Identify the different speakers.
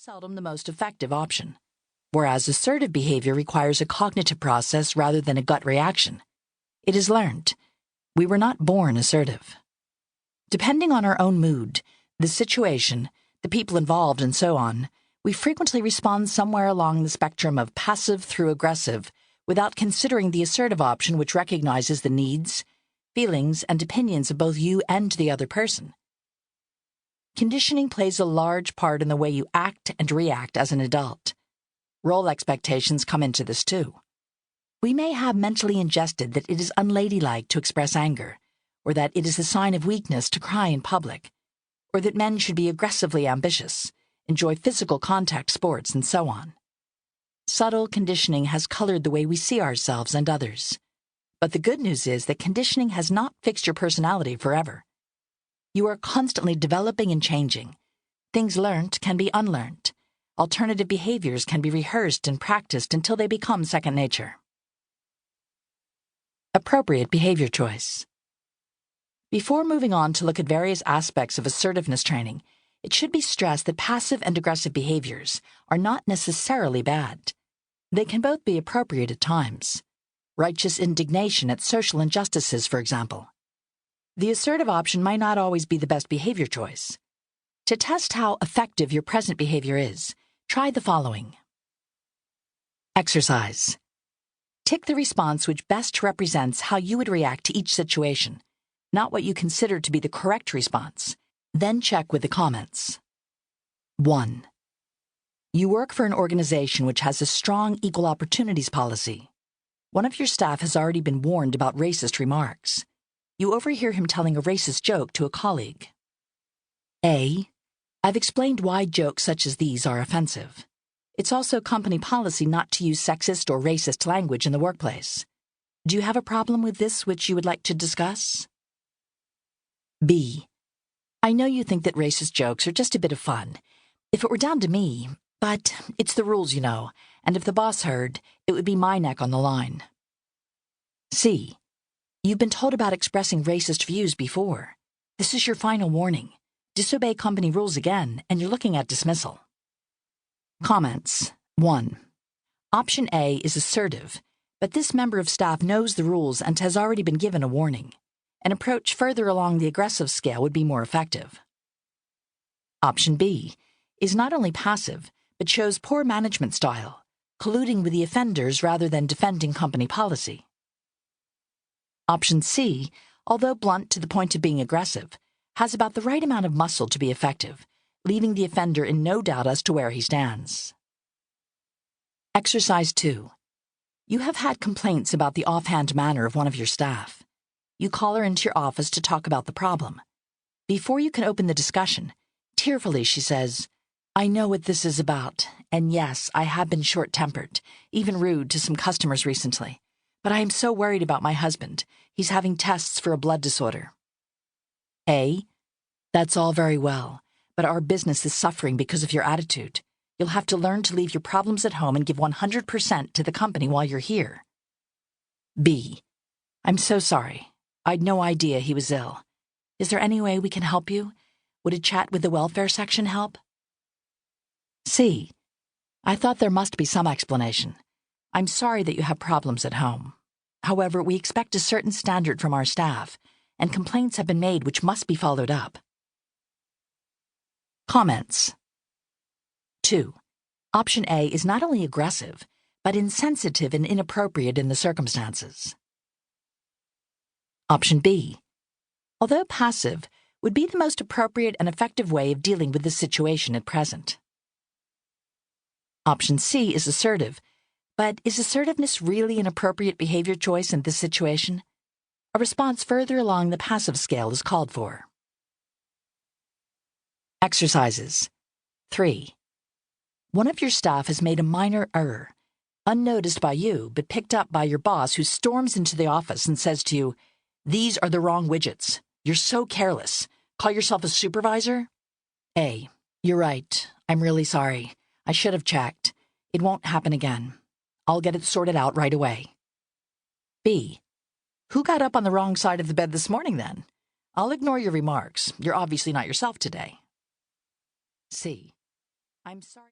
Speaker 1: seldom the most effective option, whereas assertive behavior requires a cognitive process rather than a gut reaction. It is learned. We were not born assertive. Depending on our own mood, the situation, the people involved, and so on, we frequently respond somewhere along the spectrum of passive through aggressive without considering the assertive option, which recognizes the needs, feelings, and opinions of both you and the other person. Conditioning plays a large part in the way you act and react as an adult. Role expectations come into this too. We may have mentally ingested that it is unladylike to express anger, or that it is a sign of weakness to cry in public, or that men should be aggressively ambitious, enjoy physical contact sports, and so on. Subtle conditioning has colored the way we see ourselves and others. But the good news is that conditioning has not fixed your personality forever. You are constantly developing and changing. Things learned can be unlearned. Alternative behaviors can be rehearsed and practiced until they become second nature. Appropriate behavior choice. Before moving on to look at various aspects of assertiveness training, it should be stressed that passive and aggressive behaviors are not necessarily bad. They can both be appropriate at times. Righteous indignation at social injustices, for example. The assertive option might not always be the best behavior choice. To test how effective your present behavior is, try the following. Exercise. Tick the response which best represents how you would react to each situation, not what you consider to be the correct response. Then check with the comments. 1. You work for an organization which has a strong equal opportunities policy. One of your staff has already been warned about racist remarks. You overhear him telling a racist joke to a colleague. A. I've explained why jokes such as these are offensive. It's also company policy not to use sexist or racist language in the workplace. Do you have a problem with this which you would like to discuss? B. I know you think that racist jokes are just a bit of fun. If it were down to me, but it's the rules, you know, and if the boss heard, it would be my neck on the line. C. You've been told about expressing racist views before. This is your final warning. Disobey company rules again, and you're looking at dismissal. Comments. 1. Option A is assertive, but this member of staff knows the rules and has already been given a warning. An approach further along the aggressive scale would be more effective. Option B is not only passive, but shows poor management style, colluding with the offenders rather than defending company policy. Option C, although blunt to the point of being aggressive, has about the right amount of muscle to be effective, leaving the offender in no doubt as to where he stands. Exercise 2. You have had complaints about the offhand manner of one of your staff. You call her into your office to talk about the problem. Before you can open the discussion, tearfully she says, I know what this is about, and yes, I have been short-tempered, even rude to some customers recently. But I am so worried about my husband. He's having tests for a blood disorder. A. That's all very well, but our business is suffering because of your attitude. You'll have to learn to leave your problems at home and give 100% to the company while you're here. B. I'm so sorry. I'd no idea he was ill. Is there any way we can help you? Would a chat with the welfare section help? C. I thought there must be some explanation. I'm sorry that you have problems at home. However, we expect a certain standard from our staff, and complaints have been made which must be followed up. Comments. 2. Option A is not only aggressive, but insensitive and inappropriate in the circumstances. Option B. Although passive, would be the most appropriate and effective way of dealing with the situation at present. Option C is assertive, but is assertiveness really an appropriate behavior choice in this situation? A response further along the passive scale is called for. Exercises. 3. One of your staff has made a minor error, unnoticed by you, but picked up by your boss, who storms into the office and says to you, "These are the wrong widgets. You're so careless. Call yourself a supervisor?" A. You're right. I'm really sorry. I should have checked. It won't happen again. I'll get it sorted out right away. B. Who got up on the wrong side of the bed this morning, then? I'll ignore your remarks. You're obviously not yourself today. C. I'm sorry.